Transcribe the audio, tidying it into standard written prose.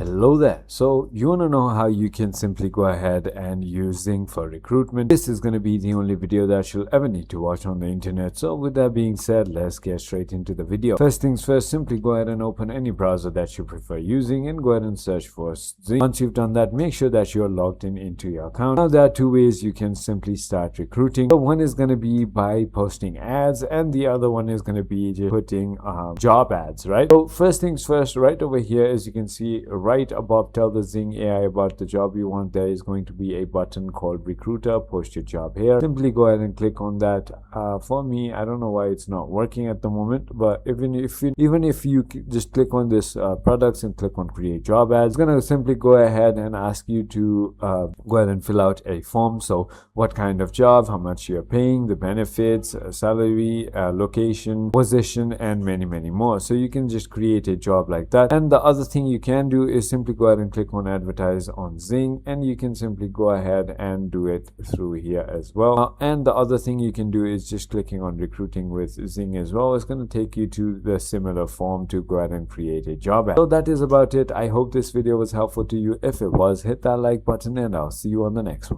Hello there. So you want to know how you can simply go ahead and use Xing for recruitment. This is going to be the only video that you'll ever need to watch on the internet. So with that being said, let's get straight into the video. First things first, simply go ahead and open any browser that you prefer using and go ahead and search for Xing. Once you've done that, make sure that you're logged in into your account. Now there are two ways you can simply start recruiting. So one is going to be by posting ads and the other one is going to be just putting job ads, right? So first things first, right over here, as you can see right above tell the Xing AI about the job you want, there is going to be a button called recruiter. Post your job here. Simply go ahead and click on that. For me, I don't know why it's not working at the moment, but even if you just click on this products and click on create job ads, it's gonna simply go ahead and ask you to go ahead and fill out a form. So what kind of job, how much you're paying, the benefits, salary, location, position, and many more. So you can just create a job like that. And the other thing you can do is simply go ahead and click on advertise on Xing, and you can simply go ahead and do it through here as well. And the other thing you can do is just clicking on recruiting with Xing as well. It's going to take you to the similar form to go ahead and create a job ad. So that is about it. I hope this video was helpful to you. If it was, hit that like button and I'll see you on the next one.